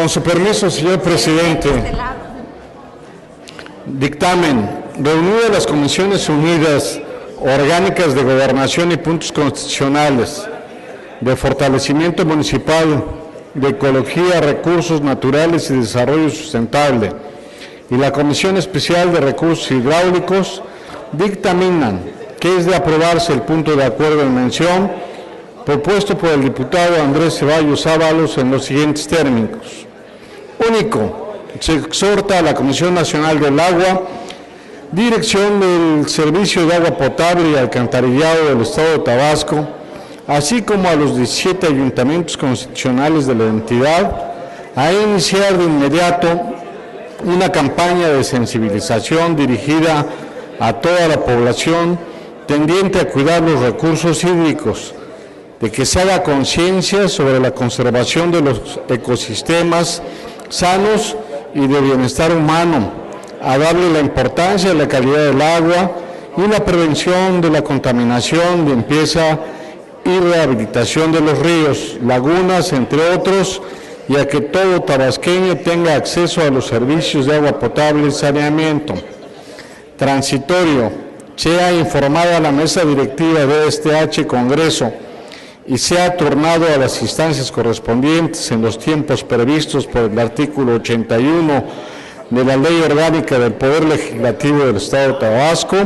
Con su permiso, señor presidente. Dictamen. Reunidas las Comisiones Unidas Orgánicas de Gobernación y Puntos Constitucionales, de Fortalecimiento Municipal, de Ecología, Recursos Naturales y Desarrollo Sustentable, y la Comisión Especial de Recursos Hidráulicos, dictaminan que es de aprobarse el punto de acuerdo en mención propuesto por el diputado Andrés Ceballos Ábalos en los siguientes términos. Único, se exhorta a la Comisión Nacional del Agua, Dirección del Servicio de Agua Potable y Alcantarillado del Estado de Tabasco, así como a los 17 ayuntamientos constitucionales de la entidad, a iniciar de inmediato una campaña de sensibilización dirigida a toda la población tendiente a cuidar los recursos hídricos, de que se haga conciencia sobre la conservación de los ecosistemas sanos y de bienestar humano, a darle la importancia de la calidad del agua y la prevención de la contaminación, limpieza y rehabilitación de los ríos, lagunas, entre otros, y a que todo tabasqueño tenga acceso a los servicios de agua potable y saneamiento. Transitorio, sea informada la mesa directiva de este Congreso y sea turnado a las instancias correspondientes en los tiempos previstos por el artículo 81 de la Ley Orgánica del Poder Legislativo del Estado de Tabasco,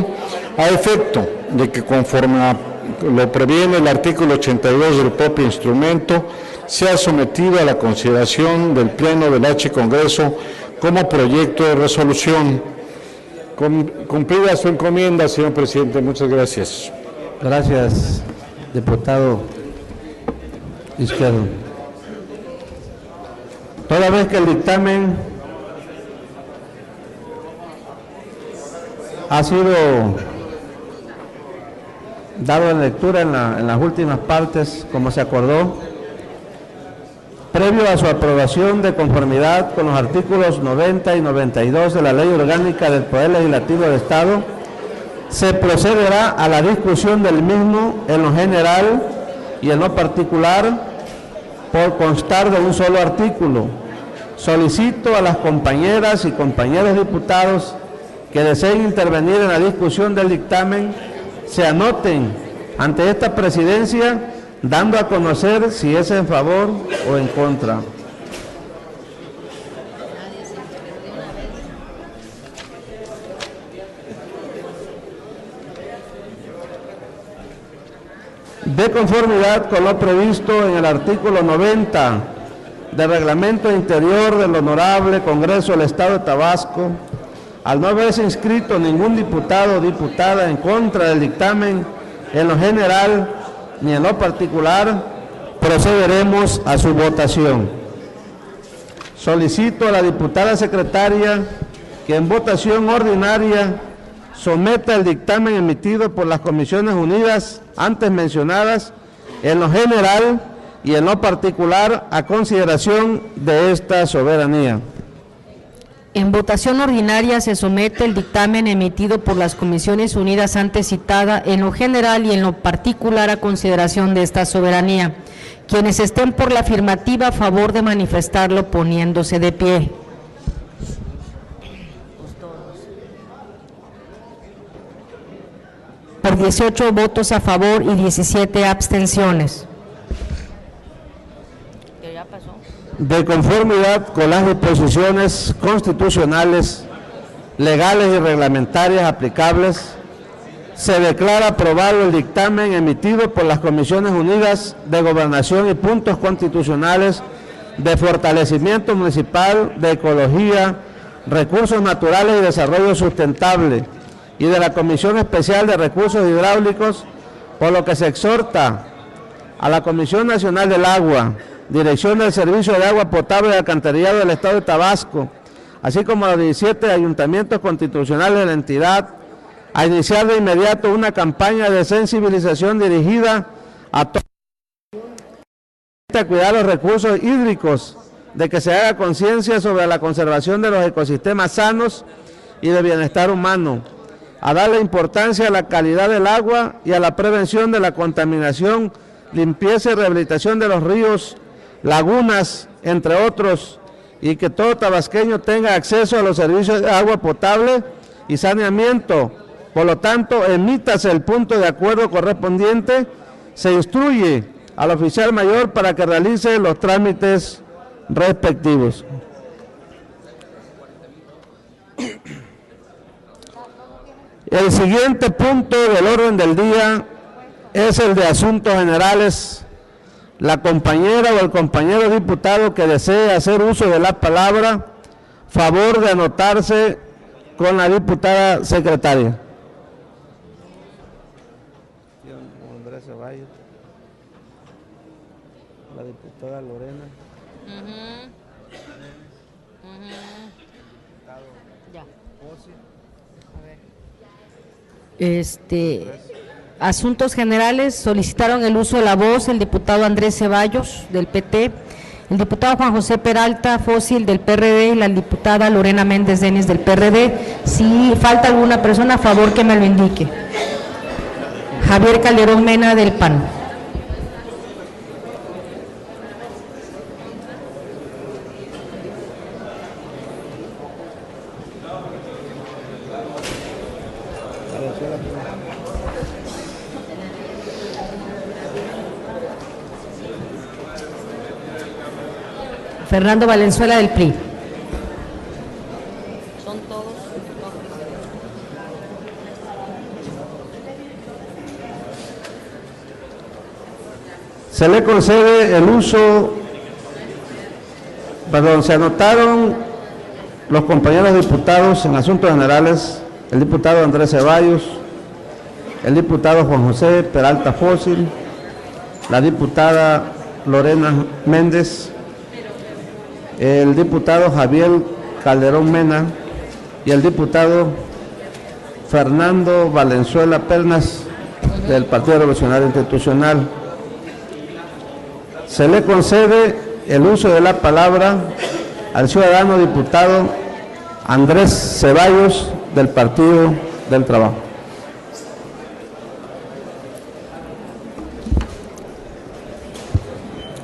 a efecto de que, conforme lo previene el artículo 82 del propio instrumento, sea sometido a la consideración del Pleno del Congreso como proyecto de resolución. Cumplida su encomienda, señor presidente. Muchas gracias. Gracias, diputado Izquierdo. Toda vez que el dictamen ha sido dado en lectura en las últimas partes, como se acordó, previo a su aprobación de conformidad con los artículos 90 y 92 de la Ley Orgánica del Poder Legislativo del Estado, se procederá a la discusión del mismo en lo general y en lo particular por constar de un solo artículo. Solicito a las compañeras y compañeros diputados que deseen intervenir en la discusión del dictamen se anoten ante esta presidencia, dando a conocer si es en favor o en contra. De conformidad con lo previsto en el artículo 90 del Reglamento Interior del Honorable Congreso del Estado de Tabasco, al no haberse inscrito ningún diputado o diputada en contra del dictamen en lo general ni en lo particular, procederemos a su votación. Solicito a la diputada secretaria que en votación ordinaria someta el dictamen emitido por las Comisiones Unidas antes mencionadas en lo general y en lo particular a consideración de esta soberanía. En votación ordinaria se somete el dictamen emitido por las Comisiones Unidas antes citada en lo general y en lo particular a consideración de esta soberanía. Quienes estén por la afirmativa, a favor de manifestarlo poniéndose de pie. Por 18 votos a favor y 17 abstenciones. De conformidad con las disposiciones constitucionales, legales y reglamentarias aplicables, se declara aprobado el dictamen emitido por las Comisiones Unidas de Gobernación y Puntos Constitucionales de Fortalecimiento Municipal, de Ecología, Recursos Naturales y Desarrollo Sustentable, y de la Comisión Especial de Recursos Hidráulicos, por lo que se exhorta a la Comisión Nacional del Agua, Dirección del Servicio de Agua Potable y Alcantarillado del Estado de Tabasco, así como a los 17 ayuntamientos constitucionales de la entidad, a iniciar de inmediato una campaña de sensibilización dirigida a todos a cuidar los recursos hídricos, de que se haga conciencia sobre la conservación de los ecosistemas sanos y de bienestar humano, a darle importancia a la calidad del agua y a la prevención de la contaminación, limpieza y rehabilitación de los ríos, lagunas, entre otros, y que todo tabasqueño tenga acceso a los servicios de agua potable y saneamiento. Por lo tanto, emítase el punto de acuerdo correspondiente, se instruye al oficial mayor para que realice los trámites respectivos. El siguiente punto del orden del día es el de asuntos generales. La compañera o el compañero diputado que desee hacer uso de la palabra, favor de anotarse con la diputada secretaria. Andrés Ceballos, la diputada Lorena. Asuntos generales, solicitaron el uso de la voz el diputado Andrés Ceballos del PT, el diputado Juan José Peralta Fósil del PRD y la diputada Lorena Méndez Denis del PRD. Si falta alguna persona, a favor que me lo indique. Javier Calderón Mena del PAN. Fernando Valenzuela del PRI. Son todos. Se le concede el uso, se anotaron los compañeros diputados en asuntos generales, el diputado Andrés Ceballos, el diputado Juan José Peralta Fósil, la diputada Lorena Méndez, el diputado Javier Calderón Mena y el diputado Fernando Valenzuela Pernas del Partido Revolucionario Institucional. Se le concede el uso de la palabra al ciudadano diputado Andrés Ceballos del Partido del Trabajo.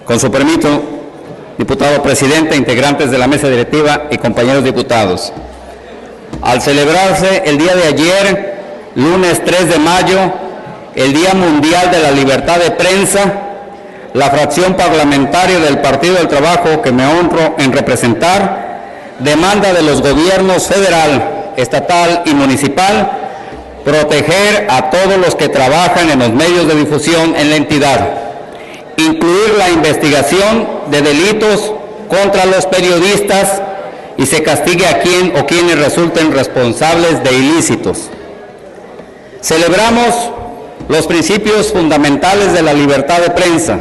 Con su permiso, diputado presidente, integrantes de la mesa directiva y compañeros diputados. Al celebrarse el día de ayer, lunes 3 de mayo, el Día Mundial de la Libertad de Prensa, la fracción parlamentaria del Partido del Trabajo, que me honro en representar, demanda de los gobiernos federal, estatal y municipal proteger a todos los que trabajan en los medios de difusión en la entidad, incluir la investigación de delitos contra los periodistas y se castigue a quien o quienes resulten responsables de ilícitos. Celebramos los principios fundamentales de la libertad de prensa.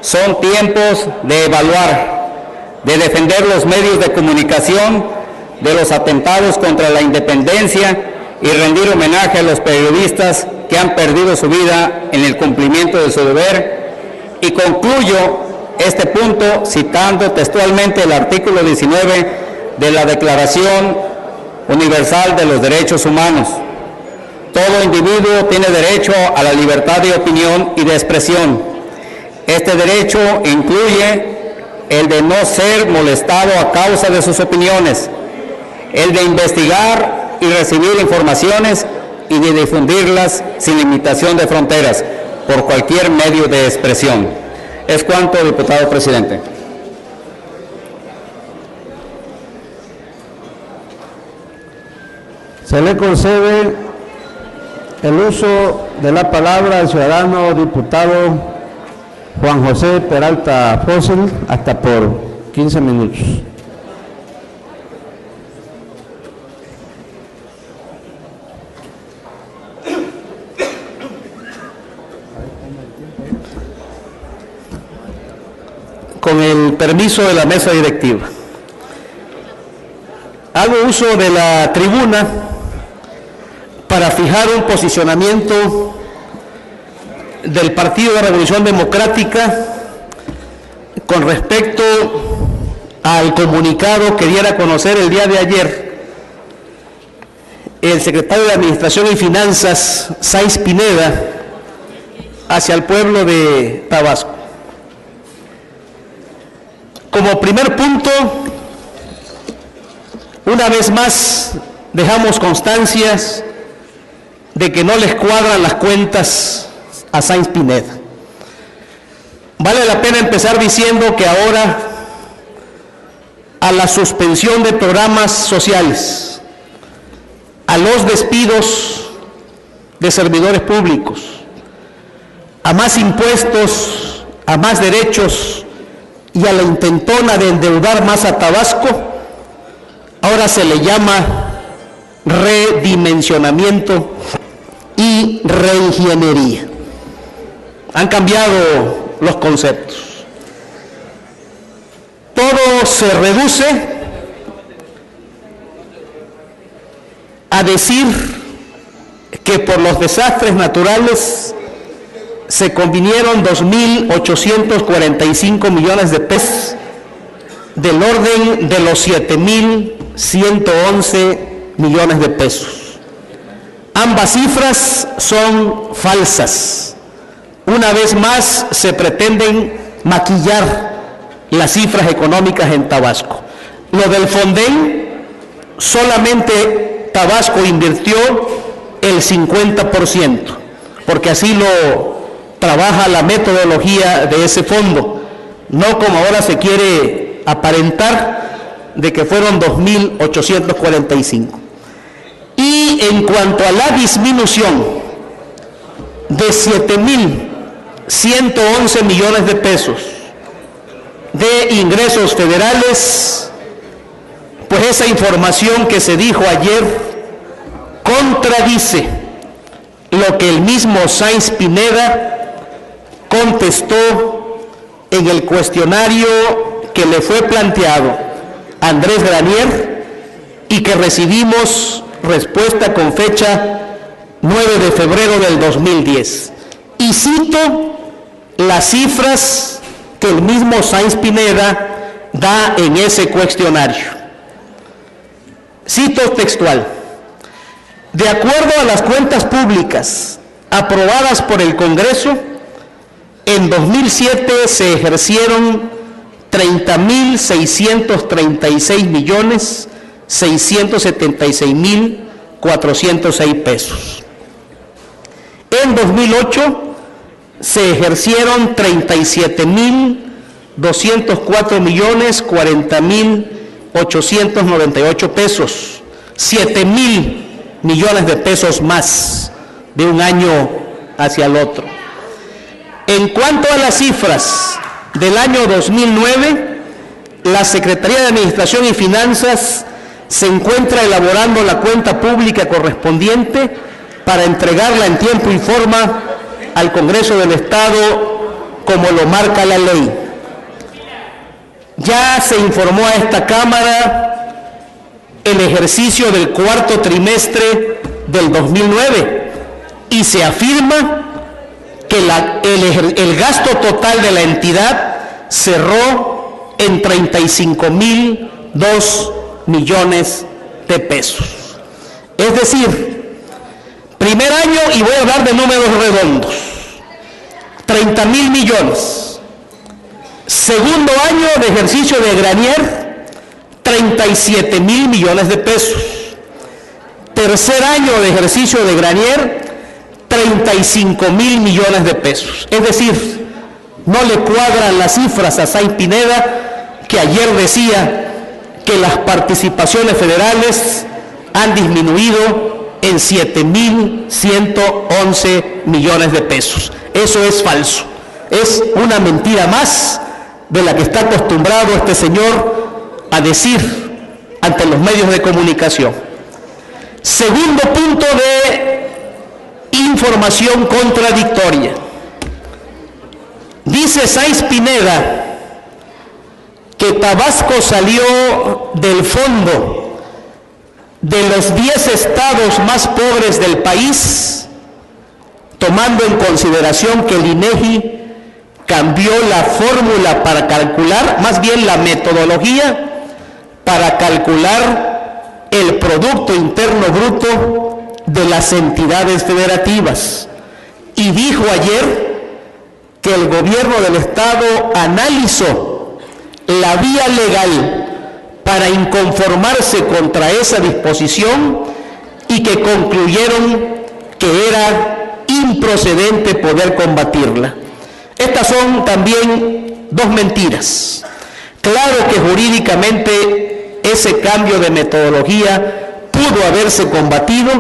Son tiempos de evaluar, de defender los medios de comunicación de los atentados contra la independencia y rendir homenaje a los periodistas que han perdido su vida en el cumplimiento de su deber. Y concluyo este punto citando textualmente el artículo 19 de la Declaración Universal de los Derechos Humanos. Todo individuo tiene derecho a la libertad de opinión y de expresión. Este derecho incluye el de no ser molestado a causa de sus opiniones, el de investigar y recibir informaciones y de difundirlas sin limitación de fronteras, por cualquier medio de expresión. Es cuanto, diputado presidente. Se le concede el uso de la palabra al ciudadano diputado Juan José Peralta Fósil hasta por 15 minutos. con el permiso de la mesa directiva. Hago uso de la tribuna para fijar un posicionamiento del Partido de Revolución Democrática con respecto al comunicado que diera a conocer el día de ayer el secretario de Administración y Finanzas, Sáenz Pineda, hacia el pueblo de Tabasco. Como primer punto, una vez más dejamos constancias de que no les cuadran las cuentas a Sáenz Pineda. Vale la pena empezar diciendo que ahora a la suspensión de programas sociales, a los despidos de servidores públicos, a más impuestos, a más derechos y a la intentona de endeudar más a Tabasco, ahora se le llama redimensionamiento y reingeniería. Han cambiado los conceptos. Todo se reduce a decir que por los desastres naturales se convinieron 2.845 millones de pesos, del orden de los 7.111 millones de pesos. Ambas cifras son falsas. Una vez más se pretenden maquillar las cifras económicas en Tabasco. Lo del Fonden, solamente Tabasco invirtió el 50%, porque así lo trabaja la metodología de ese fondo, no como ahora se quiere aparentar de que fueron 2.845. Y en cuanto a la disminución de 7.111 millones de pesos de ingresos federales, pues esa información que se dijo ayer contradice lo que el mismo Sáenz Pineda contestó en el cuestionario que le fue planteado a Andrés Granier y que recibimos respuesta con fecha 9 de febrero del 2010. Y cito las cifras que el mismo Sáenz Pineda da en ese cuestionario. Cito textual: de acuerdo a las cuentas públicas aprobadas por el Congreso, en 2007 se ejercieron 30.636.676.406 pesos. En 2008 se ejercieron 37.204.040.898 pesos, 7.000 millones de pesos más de un año hacia el otro. En cuanto a las cifras del año 2009, la Secretaría de Administración y Finanzas se encuentra elaborando la cuenta pública correspondiente para entregarla en tiempo y forma al Congreso del Estado como lo marca la ley. Ya se informó a esta Cámara el ejercicio del cuarto trimestre del 2009 y se afirma que el gasto total de la entidad cerró en 35.002 millones de pesos. Es decir, primer año, y voy a hablar de números redondos, 30.000 millones. Segundo año de ejercicio de Granier, 37.000 millones de pesos. Tercer año de ejercicio de Granier, 35.000 millones de pesos. Es decir, no le cuadran las cifras a Sáenz Pineda, que ayer decía que las participaciones federales han disminuido en 7.111 millones de pesos. Eso es falso. Es una mentira más de la que está acostumbrado este señor a decir ante los medios de comunicación. Segundo punto de información contradictoria. Dice Sáenz Pineda que Tabasco salió del fondo de los 10 estados más pobres del país, tomando en consideración que el INEGI cambió la fórmula para calcular, más bien la metodología para calcular el Producto Interno Bruto de las entidades federativas. Y dijo ayer que el gobierno del estado analizó la vía legal para inconformarse contra esa disposición y que concluyeron que era improcedente poder combatirla. Estas son también dos mentiras. Claro que jurídicamente ese cambio de metodología pudo haberse combatido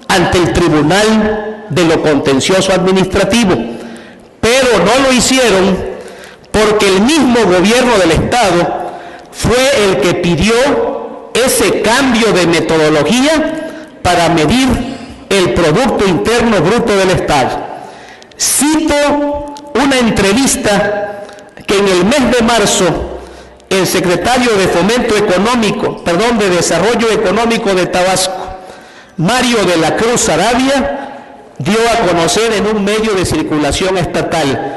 ante el Tribunal de lo Contencioso Administrativo, pero no lo hicieron porque el mismo gobierno del estado fue el que pidió ese cambio de metodología para medir el Producto Interno Bruto del estado. Cito una entrevista que en el mes de marzo el secretario de de Desarrollo Económico de Tabasco, Mario de la Cruz Sarabia, dio a conocer en un medio de circulación estatal.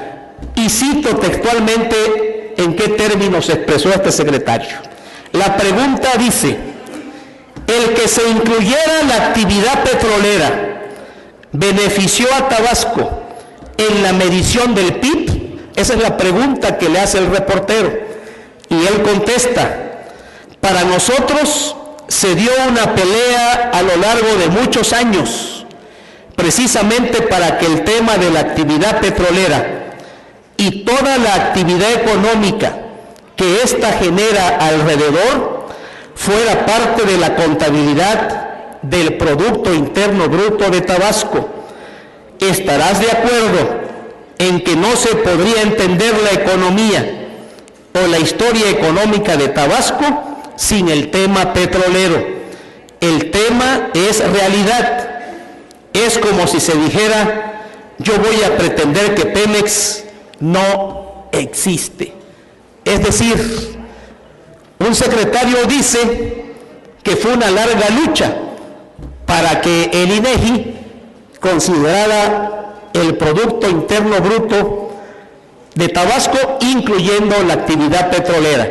Y cito textualmente en qué términos expresó este secretario. La pregunta dice: el que se incluyera la actividad petrolera benefició a Tabasco en la medición del PIB. Esa es la pregunta que le hace el reportero. Y él contesta: para nosotros se dio una pelea a lo largo de muchos años, precisamente para que el tema de la actividad petrolera y toda la actividad económica que ésta genera alrededor fuera parte de la contabilidad del Producto Interno Bruto de Tabasco. ¿Estarás de acuerdo en que no se podría entender la economía o la historia económica de Tabasco sin el tema petrolero? El tema es realidad. Es como si se dijera: yo voy a pretender que Pemex no existe. Es decir, un secretario dice que fue una larga lucha para que el INEGI considerara el Producto Interno Bruto de Tabasco, incluyendo la actividad petrolera.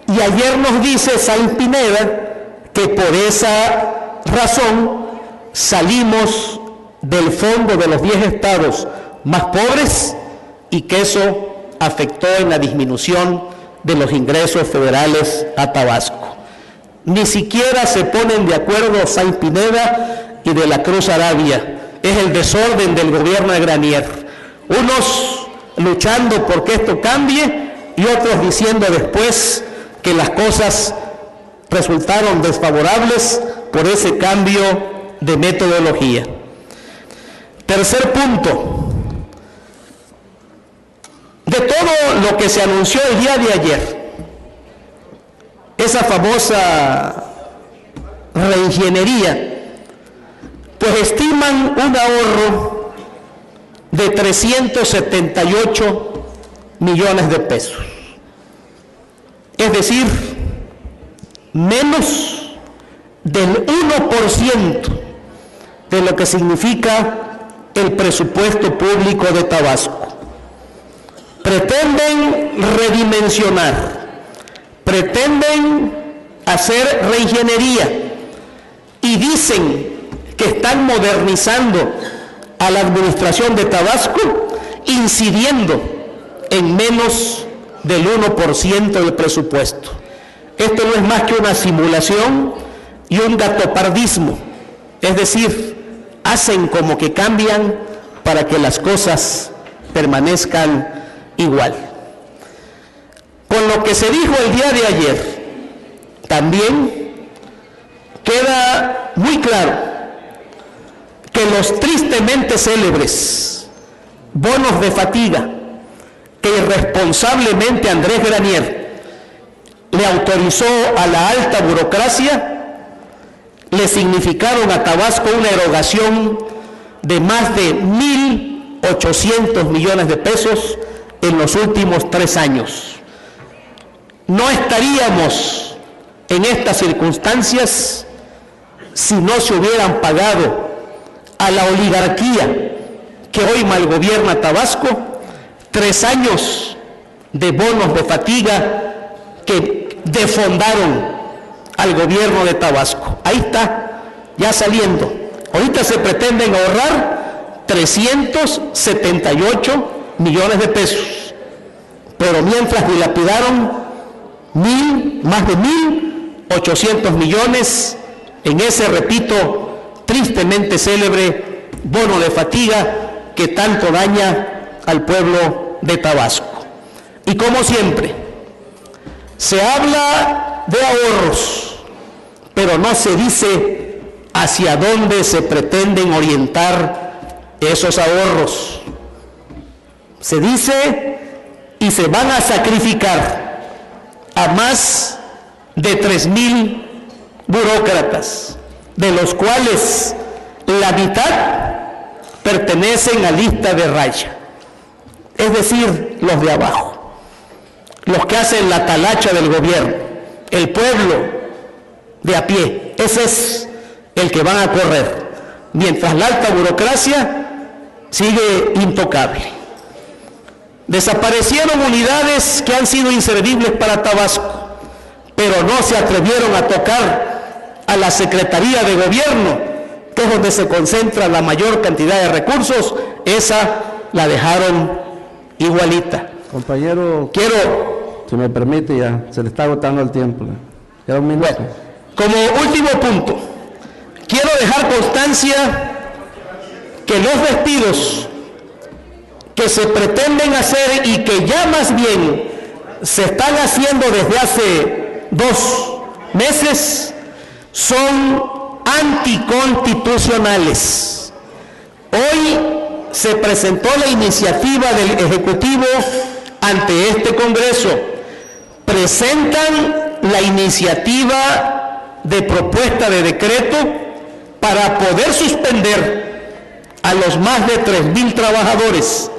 Y ayer nos dice Sáenz Pineda que por esa razón salimos del fondo de los 10 estados más pobres y que eso afectó en la disminución de los ingresos federales a Tabasco. Ni siquiera se ponen de acuerdo Sáenz Pineda y de la Cruz Arabia. Es el desorden del gobierno de Granier. Unos luchando por que esto cambie y otros diciendo después que las cosas resultaron desfavorables por ese cambio de metodología. Tercer punto. De todo lo que se anunció el día de ayer, esa famosa reingeniería, pues estiman un ahorro de 378 millones de pesos. Es decir, menos del 1% de lo que significa el presupuesto público de Tabasco. Pretenden redimensionar, pretenden hacer reingeniería y dicen que están modernizando a la administración de Tabasco, incidiendo en menos del 1% del presupuesto. Esto no es más que una simulación y un gatopardismo, es decir, hacen como que cambian para que las cosas permanezcan igual. Con lo que se dijo el día de ayer, también queda muy claro que los tristemente célebres bonos de fatiga que irresponsablemente Andrés Granier le autorizó a la alta burocracia, le significaron a Tabasco una erogación de más de 1.800 millones de pesos en los últimos 3 años. no estaríamos en estas circunstancias si no se hubieran pagado a la oligarquía que hoy malgobierna Tabasco 3 años de bonos de fatiga que defondaron al gobierno de Tabasco. Ahí está, ya saliendo. Ahorita se pretenden ahorrar 378 millones de pesos, pero mientras dilapidaron más de 1.800 millones en ese, repito, tristemente célebre bono de fatiga que tanto daña al pueblo de Tabasco. Y como siempre, se habla de ahorros, pero no se dice hacia dónde se pretenden orientar esos ahorros. Se dice y se van a sacrificar a más de 3,000 burócratas, de los cuales la mitad pertenecen a lista de raya, es decir, los de abajo, los que hacen la talacha del gobierno, el pueblo de a pie. Ese es el que van a correr, mientras la alta burocracia sigue intocable. Desaparecieron unidades que han sido inservibles para Tabasco, pero no se atrevieron a tocar a la Secretaría de Gobierno, que es donde se concentra la mayor cantidad de recursos. Esa la dejaron igualita. Compañero, si me permite, ya se le está agotando el tiempo. Queda un minuto. Bueno, como último punto, quiero dejar constancia que los despidos que se pretenden hacer y que ya más bien se están haciendo desde hace 2 meses son anticonstitucionales. Hoy se presentó la iniciativa del Ejecutivo ante este Congreso. Presentan la iniciativa de propuesta de decreto para poder suspender a los más de 3,000 trabajadores.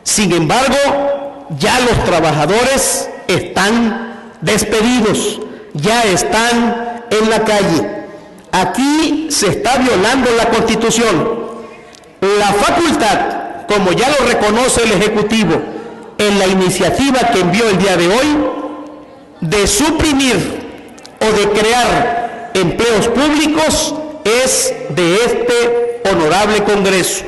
Sin embargo, ya los trabajadores están despedidos, ya están en la calle. Aquí se está violando la Constitución. La facultad, como ya lo reconoce el Ejecutivo en la iniciativa que envió el día de hoy, de suprimir o de crear empleos públicos es de este honorable Congreso.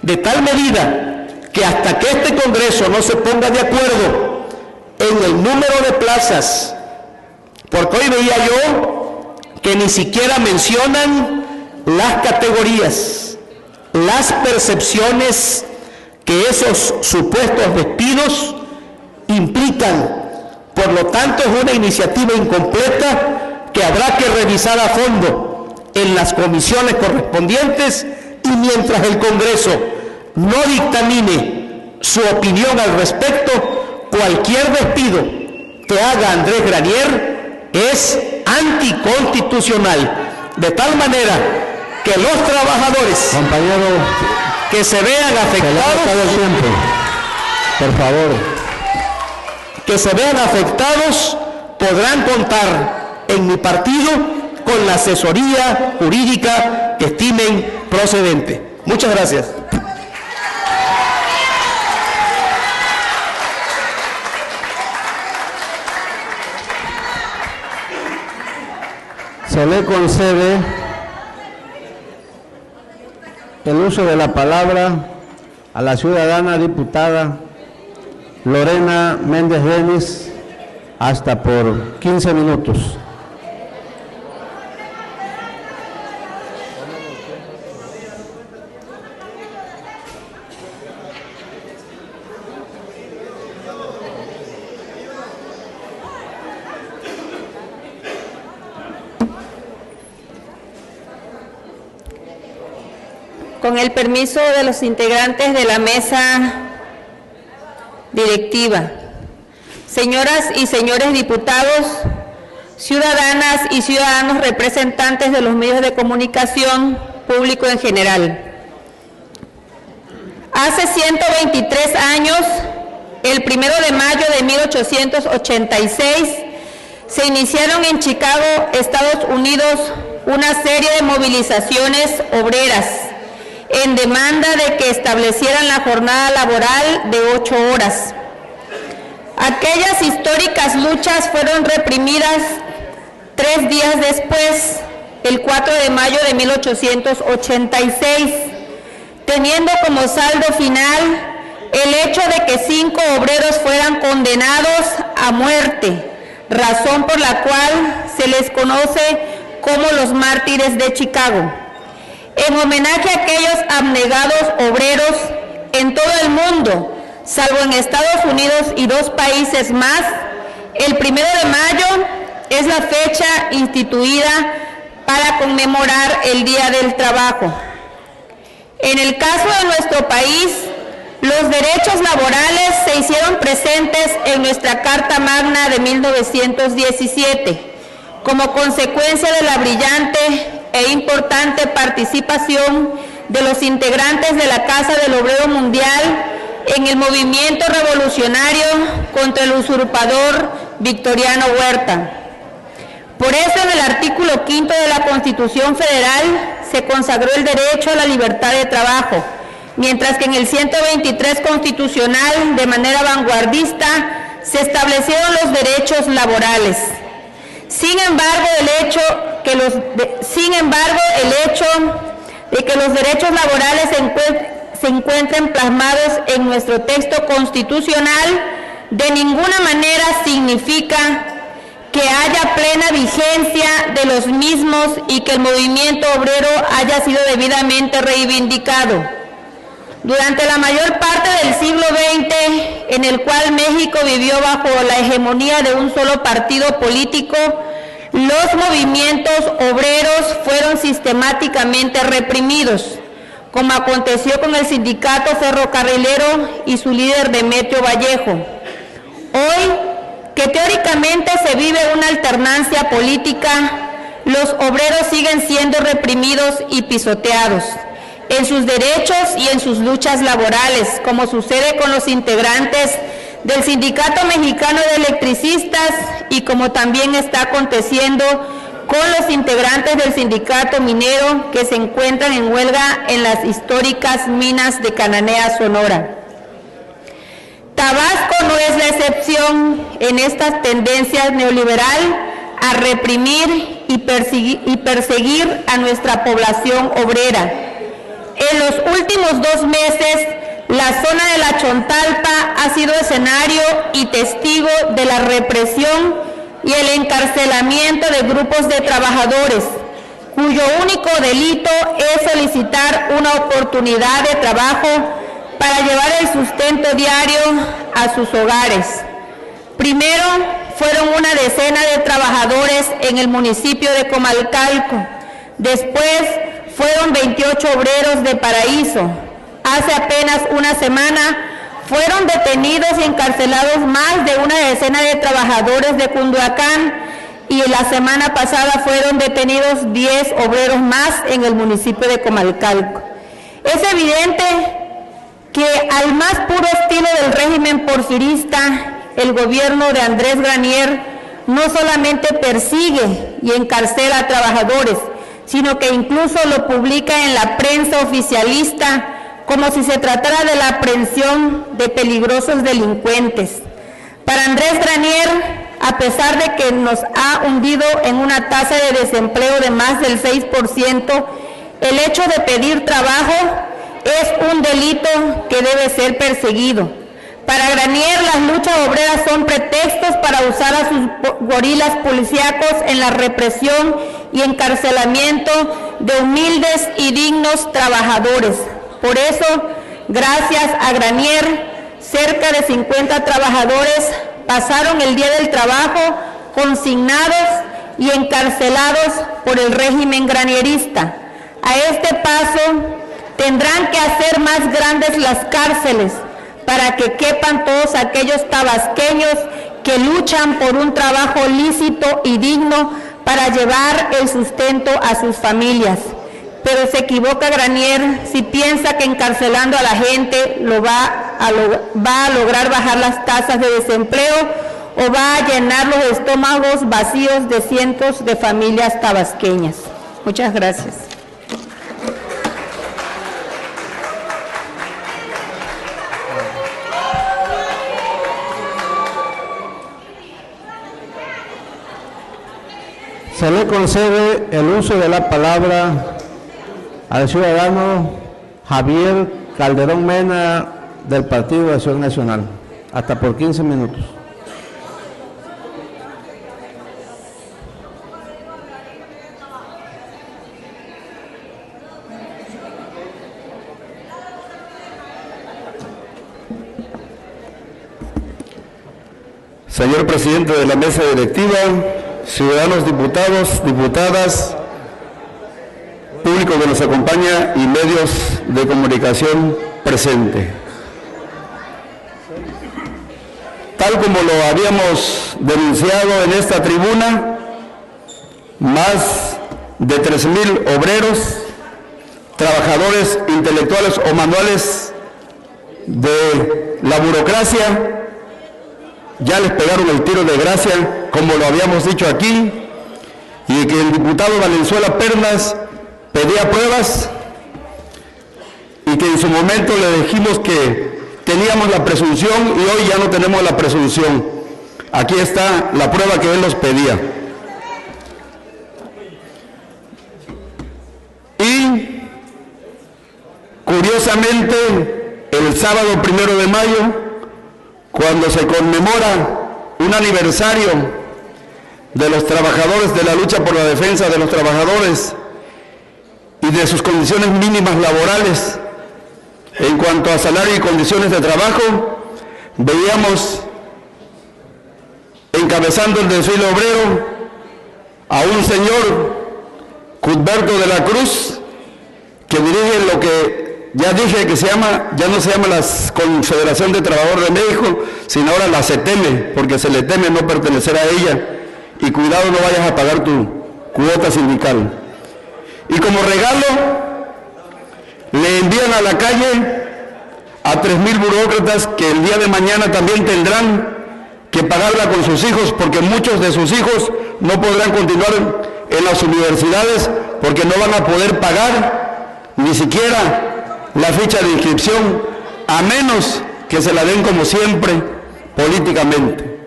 De tal medida que hasta que este Congreso no se ponga de acuerdo en el número de plazas, porque hoy veía yo que ni siquiera mencionan las categorías, las percepciones que esos supuestos despidos implican. Por lo tanto, es una iniciativa incompleta que habrá que revisar a fondo en las comisiones correspondientes, y mientras el Congreso no dictamine su opinión al respecto, cualquier despido que haga Andrés Granier es anticonstitucional, de tal manera que los trabajadores, compañero, que se vean afectados, por favor, que se vean afectados, podrán contar en mi partido con la asesoría jurídica que estimen procedente. Muchas gracias. Se le concede el uso de la palabra a la ciudadana diputada Lorena Méndez Denis, hasta por 15 minutos. Con el permiso de los integrantes de la mesa directiva, señoras y señores diputados, ciudadanas y ciudadanos representantes de los medios de comunicación, público en general. Hace 123 años, el 1 de mayo de 1886, se iniciaron en Chicago, Estados Unidos, una serie de movilizaciones obreras en demanda de que establecieran la jornada laboral de 8 horas. Aquellas históricas luchas fueron reprimidas 3 días después, el 4 de mayo de 1886, teniendo como saldo final el hecho de que 5 obreros fueran condenados a muerte, razón por la cual se les conoce como los mártires de Chicago. En homenaje a aquellos abnegados obreros en todo el mundo, salvo en Estados Unidos y 2 países más, el 1 de mayo es la fecha instituida para conmemorar el Día del Trabajo. En el caso de nuestro país, los derechos laborales se hicieron presentes en nuestra Carta Magna de 1917, como consecuencia de la brillante e importante participación de los integrantes de la Casa del Obrero Mundial en el movimiento revolucionario contra el usurpador Victoriano Huerta. Por eso, en el artículo 5 de la Constitución Federal se consagró el derecho a la libertad de trabajo, mientras que en el 123 constitucional, de manera vanguardista, se establecieron los derechos laborales. Sin embargo, el hecho de que los derechos laborales se encuentren plasmados en nuestro texto constitucional de ninguna manera significa que haya plena vigencia de los mismos y que el movimiento obrero haya sido debidamente reivindicado. Durante la mayor parte del siglo XX, en el cual México vivió bajo la hegemonía de un solo partido político, los movimientos obreros fueron sistemáticamente reprimidos, como aconteció con el sindicato ferrocarrilero y su líder Demetrio Vallejo. Hoy, que teóricamente se vive una alternancia política, los obreros siguen siendo reprimidos y pisoteados en sus derechos y en sus luchas laborales, como sucede con los integrantes del Sindicato Mexicano de Electricistas y como también está aconteciendo con los integrantes del Sindicato Minero que se encuentran en huelga en las históricas minas de Cananea, Sonora. Tabasco no es la excepción en estas tendencias neoliberal a reprimir y perseguir a nuestra población obrera. En los últimos 2 meses, la zona de la Chontalpa ha sido escenario y testigo de la represión y el encarcelamiento de grupos de trabajadores, cuyo único delito es solicitar una oportunidad de trabajo para llevar el sustento diario a sus hogares. Primero fueron una decena de trabajadores en el municipio de Comalcalco, después fueron 28 obreros de Paraíso. Hace apenas una semana fueron detenidos y encarcelados más de una decena de trabajadores de Cunduacán y la semana pasada fueron detenidos 10 obreros más en el municipio de Comalcalco. Es evidente que al más puro estilo del régimen porfirista, el gobierno de Andrés Granier no solamente persigue y encarcela a trabajadores, sino que incluso lo publica en la prensa oficialista como si se tratara de la aprehensión de peligrosos delincuentes. Para Andrés Granier, a pesar de que nos ha hundido en una tasa de desempleo de más del 6%, el hecho de pedir trabajo es un delito que debe ser perseguido. Para Granier, las luchas obreras son pretextos para usar a sus gorilas policíacos en la represión y encarcelamiento de humildes y dignos trabajadores. Por eso, gracias a Granier, cerca de 50 trabajadores pasaron el Día del Trabajo consignados y encarcelados por el régimen granierista. A este paso, tendrán que hacer más grandes las cárceles para que quepan todos aquellos tabasqueños que luchan por un trabajo lícito y digno para llevar el sustento a sus familias. Pero se equivoca Granier si piensa que encarcelando a la gente va a lograr bajar las tasas de desempleo o va a llenar los estómagos vacíos de cientos de familias tabasqueñas. Muchas gracias. Se le concede el uso de la palabra al ciudadano Javier Calderón Mena del Partido de Acción Nacional, hasta por 15 minutos. Señor presidente de la mesa directiva, ciudadanos diputados, diputadas, público que nos acompaña y medios de comunicación presente. Tal como lo habíamos denunciado en esta tribuna, más de 3,000 obreros, trabajadores intelectuales o manuales de la burocracia ya les pegaron el tiro de gracia, como lo habíamos dicho aquí, y que el diputado Valenzuela Pernas pedía pruebas y que en su momento le dijimos que teníamos la presunción y hoy ya no tenemos la presunción. Aquí está la prueba que él nos pedía. Y curiosamente, el sábado 1 de mayo, cuando se conmemora un aniversario de los trabajadores, de la lucha por la defensa de los trabajadores y de sus condiciones mínimas laborales en cuanto a salario y condiciones de trabajo, veíamos encabezando el desfile obrero a un señor, Cuthberto de la Cruz, que dirige lo que ya dije que ya no se llama la Confederación de Trabajadores de México, sino ahora la CETEME, porque se le teme no pertenecer a ella. Y cuidado, no vayas a pagar tu cuota sindical. Y como regalo, le envían a la calle a 3,000 burócratas que el día de mañana también tendrán que pagarla con sus hijos, porque muchos de sus hijos no podrán continuar en las universidades porque no van a poder pagar ni siquiera la ficha de inscripción, a menos que se la den como siempre, políticamente.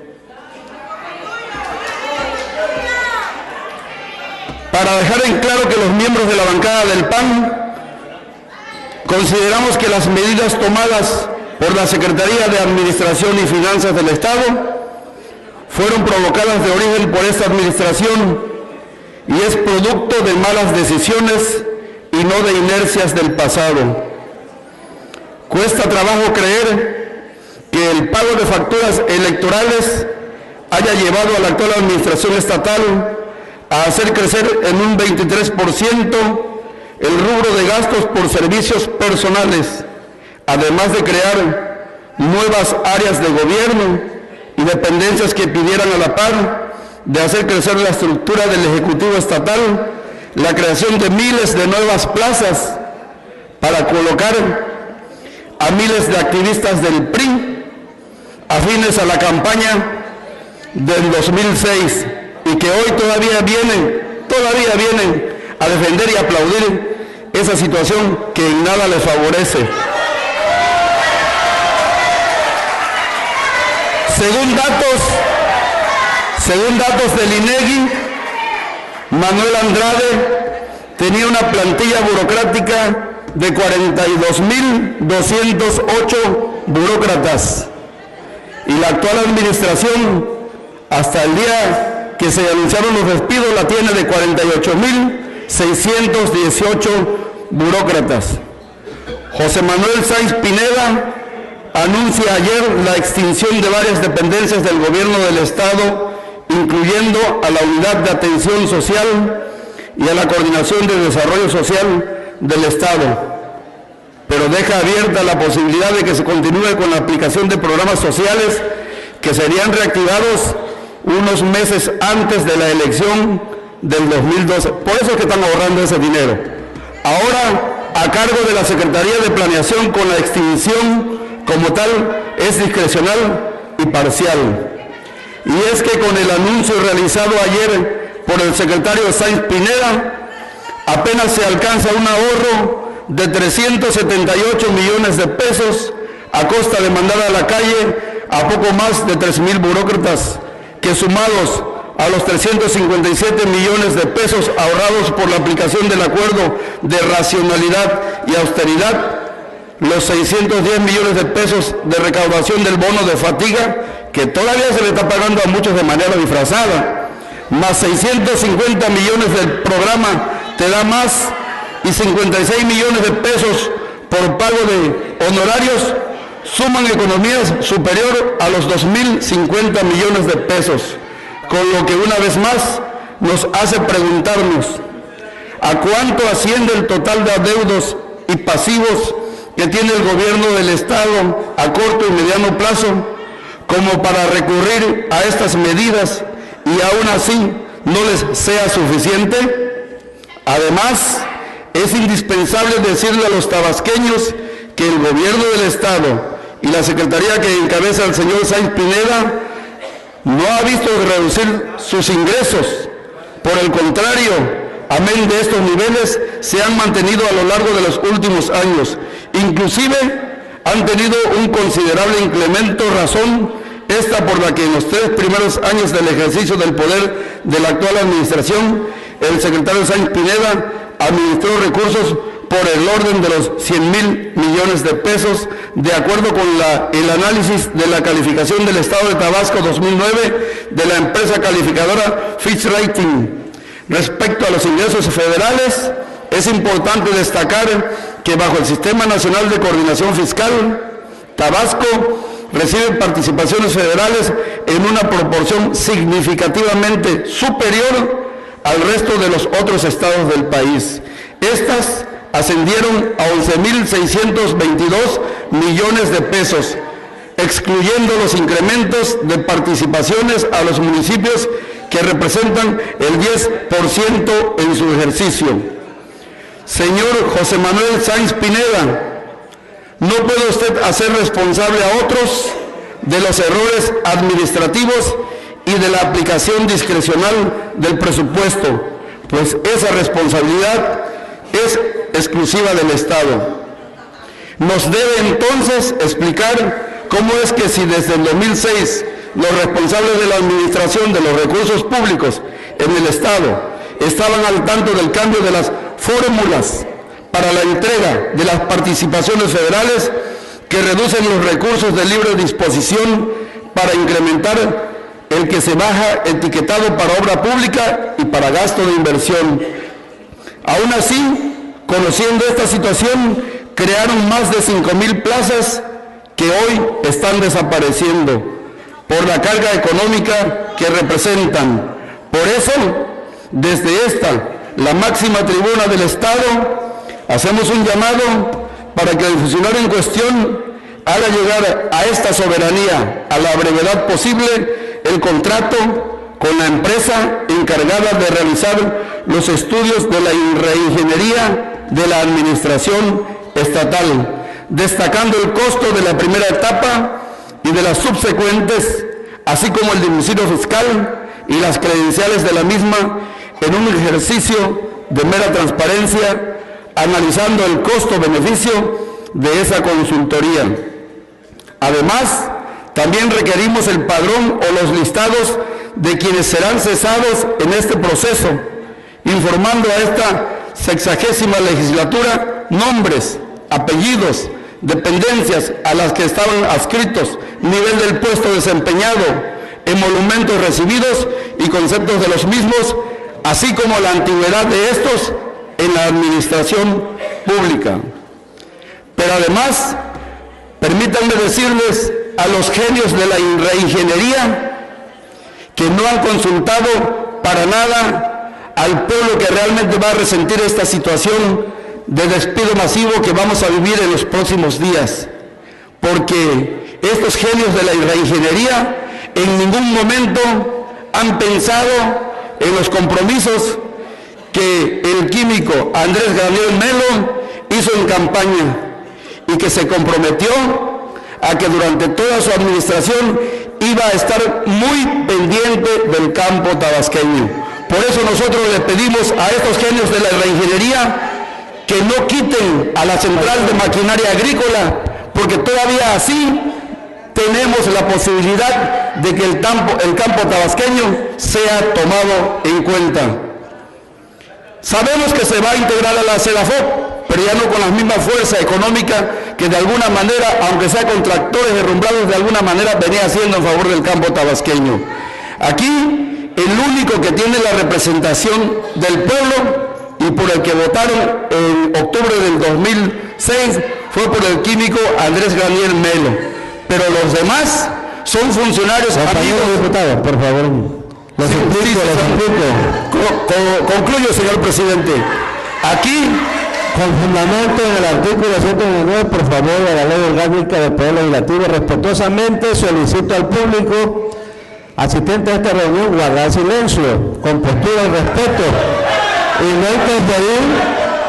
Para dejar en claro que los miembros de la bancada del PAN consideramos que las medidas tomadas por la Secretaría de Administración y Finanzas del Estado fueron provocadas de origen por esta administración y es producto de malas decisiones y no de inercias del pasado. Cuesta trabajo creer que el pago de facturas electorales haya llevado a la actual administración estatal a hacer crecer en un 23% el rubro de gastos por servicios personales, además de crear nuevas áreas de gobierno y dependencias que pidieran a la par de hacer crecer la estructura del Ejecutivo Estatal, la creación de miles de nuevas plazas para colocar a miles de activistas del PRI afines a la campaña del 2006 y que hoy todavía vienen a defender y aplaudir esa situación que en nada les favorece. Según datos del INEGI, Manuel Andrade tenía una plantilla burocrática de 42,208 burócratas y la actual administración, hasta el día que se anunciaron los despidos, la tiene de 48,618 burócratas. José Manuel Sáenz Pineda anuncia ayer la extinción de varias dependencias del gobierno del Estado, incluyendo a la Unidad de Atención Social y a la Coordinación de Desarrollo Social del Estado, pero deja abierta la posibilidad de que se continúe con la aplicación de programas sociales que serían reactivados unos meses antes de la elección del 2012. Por eso es que están ahorrando ese dinero. Ahora, a cargo de la Secretaría de Planeación, con la extinción como tal, es discrecional y parcial. y es que con el anuncio realizado ayer por el secretario Sáenz Pineda, apenas se alcanza un ahorro de 378 millones de pesos a costa de mandar a la calle a poco más de 3,000 burócratas, que sumados a los 357 millones de pesos ahorrados por la aplicación del acuerdo de racionalidad y austeridad, los 610 millones de pesos de recaudación del bono de fatiga, que todavía se le está pagando a muchos de manera disfrazada, más 650 millones del programa Te Da Más y 56 millones de pesos por pago de honorarios, suman economías superior a los 2.050 millones de pesos, con lo que una vez más nos hace preguntarnos ¿a cuánto asciende el total de adeudos y pasivos que tiene el gobierno del Estado a corto y mediano plazo como para recurrir a estas medidas y aún así no les sea suficiente? Además, es indispensable decirle a los tabasqueños que el gobierno del Estado y la Secretaría que encabeza el señor Sáenz Pineda no ha visto reducir sus ingresos. Por el contrario, amén de estos niveles, se han mantenido a lo largo de los últimos años. Inclusive han tenido un considerable incremento, razón esta por la que en los 3 primeros años del ejercicio del poder de la actual administración, el secretario Sáenz Pineda administró recursos por el orden de los 100,000 millones de pesos, de acuerdo con el análisis de la calificación del Estado de Tabasco 2009 de la empresa calificadora Fitch Rating. Respecto a los ingresos federales, es importante destacar que bajo el Sistema Nacional de Coordinación Fiscal, Tabasco recibe participaciones federales en una proporción significativamente superior al resto de los otros estados del país. Estas ascendieron a 11.622 millones de pesos, excluyendo los incrementos de participaciones a los municipios que representan el 10% en su ejercicio. Señor José Manuel Sáenz Pineda, no puede usted hacer responsable a otros de los errores administrativos y de la aplicación discrecional del presupuesto, pues esa responsabilidad es exclusiva del Estado. Nos debe entonces explicar cómo es que si desde el 2006 los responsables de la administración de los recursos públicos en el Estado estaban al tanto del cambio de las fórmulas para la entrega de las participaciones federales que reducen los recursos de libre disposición para incrementar el que se baja etiquetado para obra pública y para gasto de inversión. Aún así, conociendo esta situación, crearon más de 5,000 plazas que hoy están desapareciendo por la carga económica que representan. Por eso, desde esta, la máxima tribuna del Estado, hacemos un llamado para que el funcionario en cuestión haga llegar a esta soberanía a la brevedad posible el contrato con la empresa encargada de realizar los estudios de la reingeniería de la administración estatal, destacando el costo de la primera etapa y de las subsecuentes, así como el domicilio fiscal y las credenciales de la misma, en un ejercicio de mera transparencia, analizando el costo-beneficio de esa consultoría. Además, también requerimos el padrón o los listados de quienes serán cesados en este proceso, informando a esta 60ª legislatura nombres, apellidos, dependencias a las que estaban adscritos, nivel del puesto desempeñado, emolumentos recibidos y conceptos de los mismos, así como la antigüedad de estos en la administración pública. Pero además, permítanme decirles a los genios de la reingeniería que no han consultado para nada al pueblo que realmente va a resentir esta situación de despido masivo que vamos a vivir en los próximos días, porque estos genios de la reingeniería en ningún momento han pensado en los compromisos que el químico Andrés Granier Melo hizo en campaña y que se comprometió a que durante toda su administración iba a estar muy pendiente del campo tabasqueño. Por eso nosotros le pedimos a estos genios de la reingeniería que no quiten a la central de maquinaria agrícola, porque todavía así tenemos la posibilidad de que el campo tabasqueño sea tomado en cuenta. Sabemos que se va a integrar a la CEDAFOP, pero ya no con la misma fuerza económica que de alguna manera, aunque sea con tractores derrumbrados, de alguna manera venía haciendo en favor del campo tabasqueño. Aquí, el único que tiene la representación del pueblo y por el que votaron en octubre del 2006 fue por el químico Andrés Granier Melo. Pero los demás son funcionarios amigos. Diputado, por favor. Concluyo, señor presidente. Aquí, con fundamento en el artículo 199, por favor, de la Ley Orgánica del Poder Legislativo, respetuosamente solicito al público asistente a esta reunión guardar silencio, con postura y respeto, y no interferir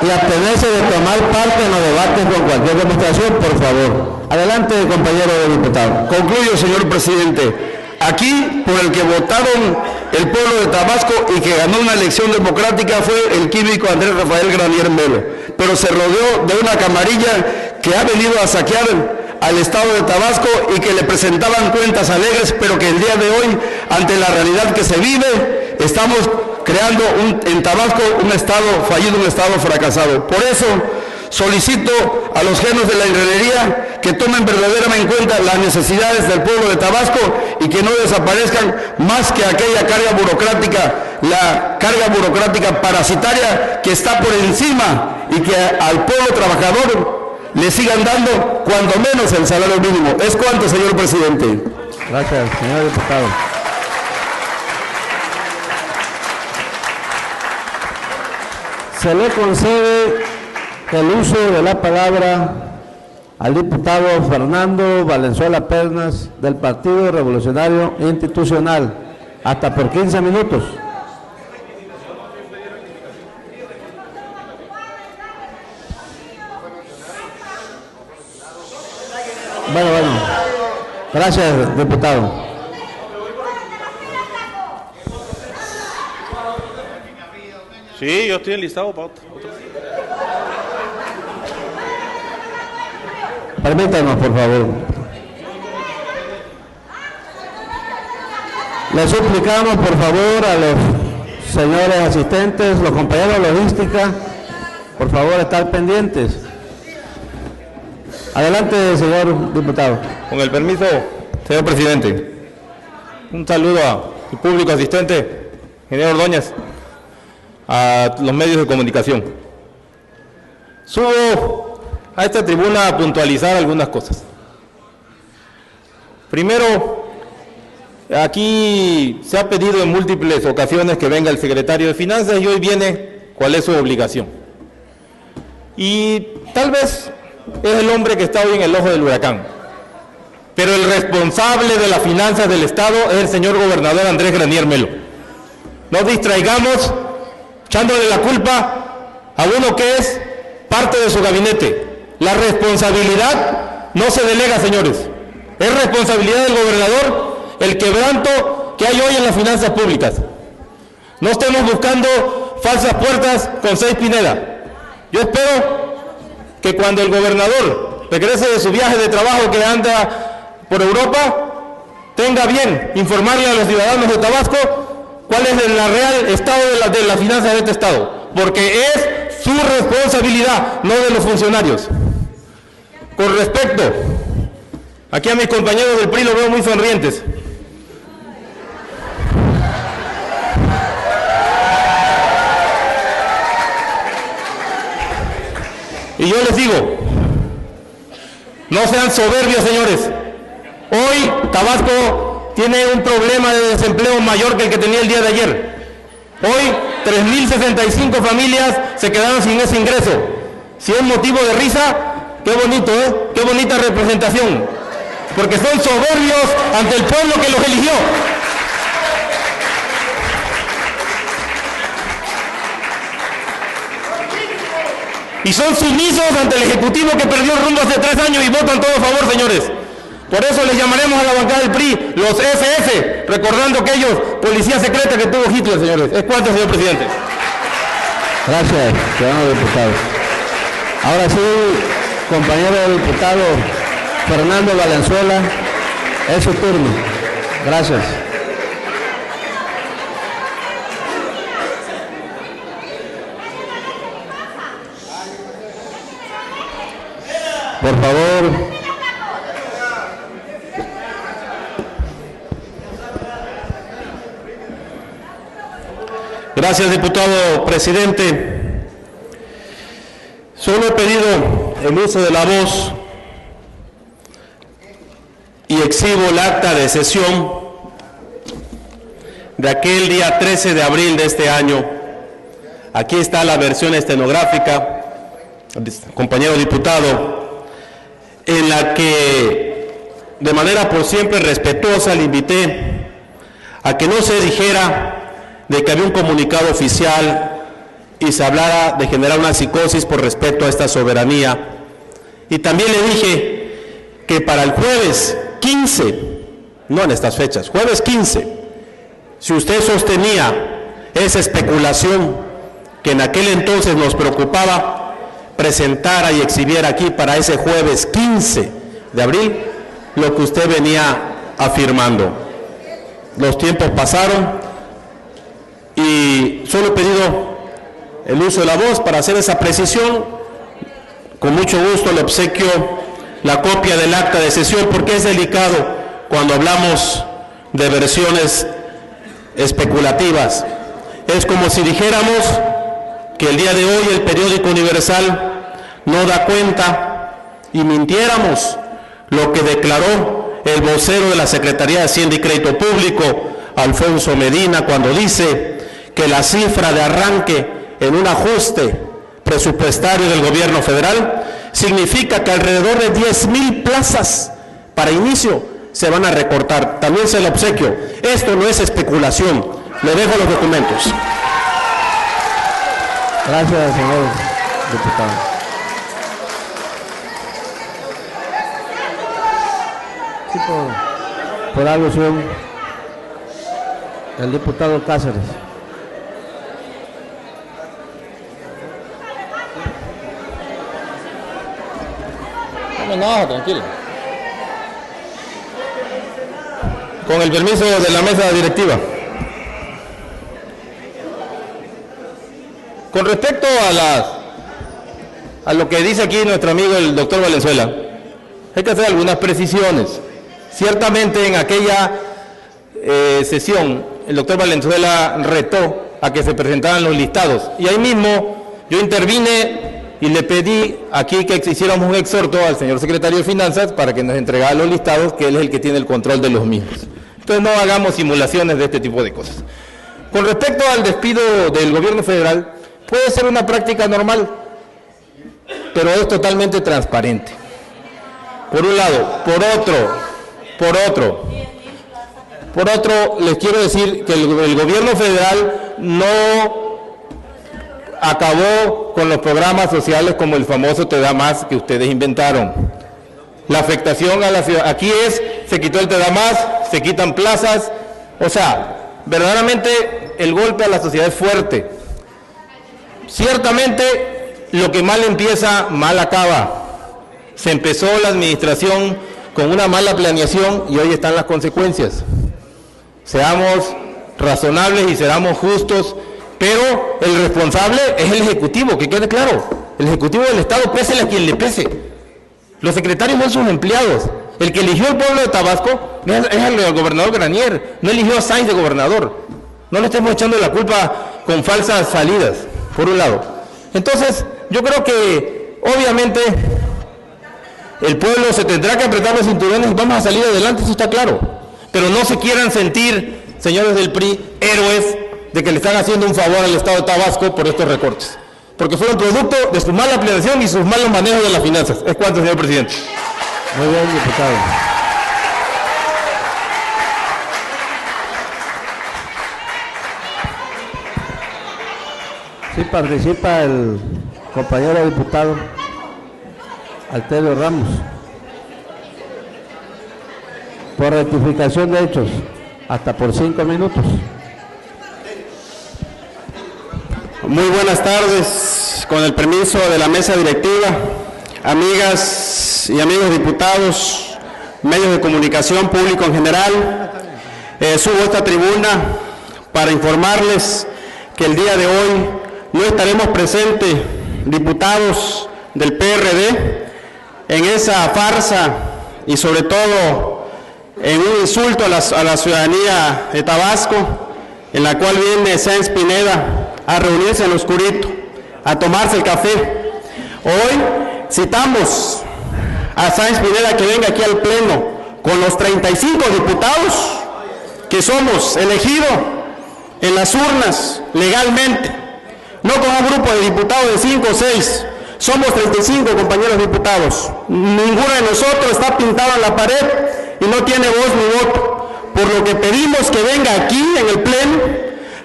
y abstenerse de tomar parte en los debates con cualquier demostración, por favor. Adelante, compañero diputado. concluyo, señor presidente. Aquí, por el que votaron el pueblo de Tabasco y que ganó una elección democrática fue el químico Andrés Rafael Granier Melo, pero se rodeó de una camarilla que ha venido a saquear al estado de Tabasco y que le presentaban cuentas alegres, pero que el día de hoy, ante la realidad que se vive, estamos creando en Tabasco un estado fallido, un estado fracasado. Por eso solicito a los genios de la ingeniería que tomen verdaderamente en cuenta las necesidades del pueblo de Tabasco y que no desaparezcan más que aquella carga burocrática, la carga burocrática parasitaria que está por encima, y que al pueblo trabajador le sigan dando cuando menos el salario mínimo. ¿Es cuánto, señor presidente? Gracias, señor diputado. Se le concede el uso de la palabra al diputado Fernando Valenzuela Pernas del Partido Revolucionario Institucional, hasta por 15 minutos. Bueno. Gracias, diputado. Sí, yo estoy enlistado para otro. Permítanos, por favor. Le suplicamos, por favor, a los señores asistentes, los compañeros de logística, por favor, estar pendientes. Adelante, señor diputado. Con el permiso, señor presidente. Un saludo al público asistente, ingeniero Ordóñez, a los medios de comunicación. Subo a esta tribuna a puntualizar algunas cosas. Primero, aquí se ha pedido en múltiples ocasiones que venga el secretario de Finanzas y hoy viene cuál es su obligación. Y tal vez es el hombre que está hoy en el ojo del huracán, pero el responsable de las finanzas del Estado es el señor gobernador Andrés Granier Melo. No distraigamos echándole la culpa a uno que es parte de su gabinete. La responsabilidad no se delega, señores. Es responsabilidad del gobernador el quebranto que hay hoy en las finanzas públicas. No estemos buscando falsas puertas con Sáenz Pineda. Yo espero que cuando el gobernador regrese de su viaje de trabajo que anda por Europa, tenga bien informarle a los ciudadanos de Tabasco cuál es el real estado de las finanzas de este estado, porque es su responsabilidad, no de los funcionarios. Con respecto, aquí a mis compañeros del PRI los veo muy sonrientes. Y yo les digo, no sean soberbios, señores. Hoy Tabasco tiene un problema de desempleo mayor que el que tenía el día de ayer. Hoy 3.065 familias se quedaron sin ese ingreso. Si es motivo de risa, qué bonito, ¿eh? Qué bonita representación. Porque son soberbios ante el pueblo que los eligió. Y son sumisos ante el Ejecutivo que perdió el rumbo hace 3 años y votan todo a favor, señores. Por eso les llamaremos a la bancada del PRI los SS, recordando aquellos policías secretas que tuvo Hitler, señores. Es cuanto, señor presidente. Gracias, ciudadano diputado. Ahora sí, compañero diputado Fernando Valenzuela, es su turno. Gracias. Por favor. Gracias, diputado presidente. Solo he pedido el uso de la voz y exhibo el acta de sesión de aquel día 13 de abril de este año. Aquí está la versión estenográfica, compañero diputado, en la que de manera por siempre respetuosa le invité a que no se dijera de que había un comunicado oficial y se hablara de generar una psicosis por respeto a esta soberanía. Y también le dije que para el jueves 15, no en estas fechas, jueves 15, si usted sostenía esa especulación que en aquel entonces nos preocupaba, presentara y exhibiera aquí para ese jueves 15 de abril lo que usted venía afirmando. Los tiempos pasaron y solo he pedido el uso de la voz para hacer esa precisión. Con mucho gusto le obsequio la copia del acta de sesión, porque es delicado cuando hablamos de versiones especulativas. Es como si dijéramos que el día de hoy el periódico Universal no da cuenta y mintiéramos lo que declaró el vocero de la Secretaría de Hacienda y Crédito Público, Alfonso Medina, cuando dice que la cifra de arranque en un ajuste presupuestario del gobierno federal significa que alrededor de 10,000 plazas para inicio se van a recortar. También se lo obsequio. Esto no es especulación. Le dejo los documentos. Gracias, señor diputado. Sí, por alusión, el diputado Cáceres. No, tranquilo. Con el permiso de la mesa directiva. Con respecto a lo que dice aquí nuestro amigo el doctor Valenzuela, hay que hacer algunas precisiones. Ciertamente en aquella sesión el doctor Valenzuela retó a que se presentaran los listados y ahí mismo yo intervine y le pedí aquí que hiciéramos un exhorto al señor secretario de Finanzas para que nos entregara los listados, que él es el que tiene el control de los mismos. Entonces no hagamos simulaciones de este tipo de cosas. Con respecto al despido del gobierno federal, puede ser una práctica normal, pero es totalmente transparente. Por un lado. Por otro, les quiero decir que el gobierno federal no acabó con los programas sociales como el famoso Te Da Más que ustedes inventaron. La afectación a la ciudad, aquí se quitó el Te Da Más, se quitan plazas, o sea, verdaderamente el golpe a la sociedad es fuerte. Ciertamente, lo que mal empieza, mal acaba. Se empezó la administración con una mala planeación y hoy están las consecuencias. Seamos razonables y seamos justos, pero el responsable es el Ejecutivo, que quede claro. El Ejecutivo del Estado, pésele a quien le pese. Los secretarios son sus empleados. El que eligió el pueblo de Tabasco es el gobernador Granier, no eligió a Sainz de gobernador. No le estemos echando la culpa con falsas salidas, por un lado. Entonces, yo creo que, obviamente, el pueblo se tendrá que apretar los cinturones y vamos a salir adelante, eso está claro. Pero no se quieran sentir, señores del PRI, héroes de que le están haciendo un favor al Estado de Tabasco por estos recortes. Porque fueron producto de su mala planeación y sus malos manejos de las finanzas. Es cuanto, señor presidente. Muy bien, diputado. Sí participa el compañero diputado Alterio Ramos. por rectificación de hechos, hasta por 5 minutos. Muy buenas tardes, con el permiso de la mesa directiva, amigas y amigos diputados, medios de comunicación, público en general. Subo a esta tribuna para informarles que el día de hoy no estaremos presentes, diputados del PRD, en esa farsa y sobre todo en un insulto a la ciudadanía de Tabasco, en la cual viene Sáenz Pineda a reunirse en lo oscurito, a tomarse el café. Hoy citamos a Sáenz Pineda que venga aquí al Pleno con los 35 diputados que somos elegidos en las urnas legalmente, no con un grupo de diputados de 5 o 6, somos 35 compañeros diputados, ninguno de nosotros está pintado en la pared y no tiene voz ni voto, por lo que pedimos que venga aquí en el Pleno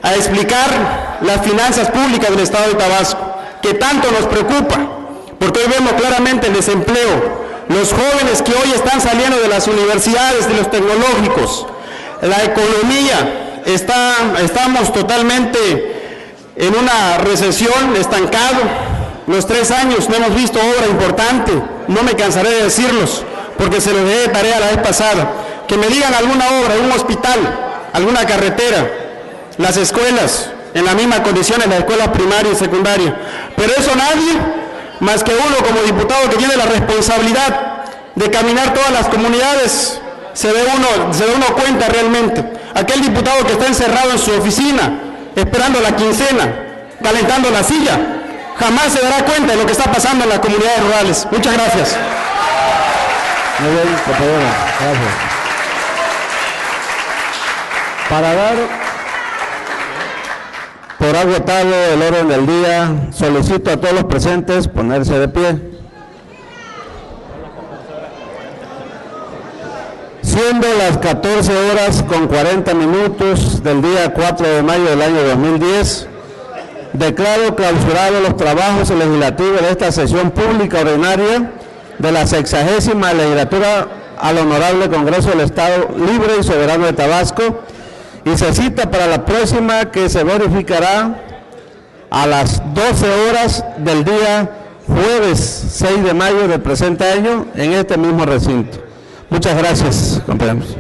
a explicar las finanzas públicas del Estado de Tabasco, que tanto nos preocupa, porque hoy vemos claramente el desempleo, los jóvenes que hoy están saliendo de las universidades, de los tecnológicos, la economía, estamos totalmente en una recesión, estancado. Los 3 años no hemos visto obra importante, no me cansaré de decirlos, porque se los dejé de tarea la vez pasada. Que me digan alguna obra, un hospital, alguna carretera, las escuelas, en las mismas condiciones, las escuelas primaria y secundaria. Pero eso nadie, más que uno como diputado que tiene la responsabilidad de caminar todas las comunidades, se da uno cuenta realmente. Aquel diputado que está encerrado en su oficina, esperando la quincena, calentando la silla, jamás se dará cuenta de lo que está pasando en las comunidades rurales. Muchas gracias. Muy bien, compañero. Gracias. Para dar por agotado el orden del día, solicito a todos los presentes ponerse de pie. Siendo las 14:40 del día 4 de mayo del año 2010, declaro clausurados los trabajos legislativos de esta sesión pública ordinaria de la 60ª legislatura al Honorable Congreso del Estado Libre y Soberano de Tabasco, y se cita para la próxima, que se verificará a las 12 horas del día jueves 6 de mayo del presente año en este mismo recinto. Muchas gracias, compañeros.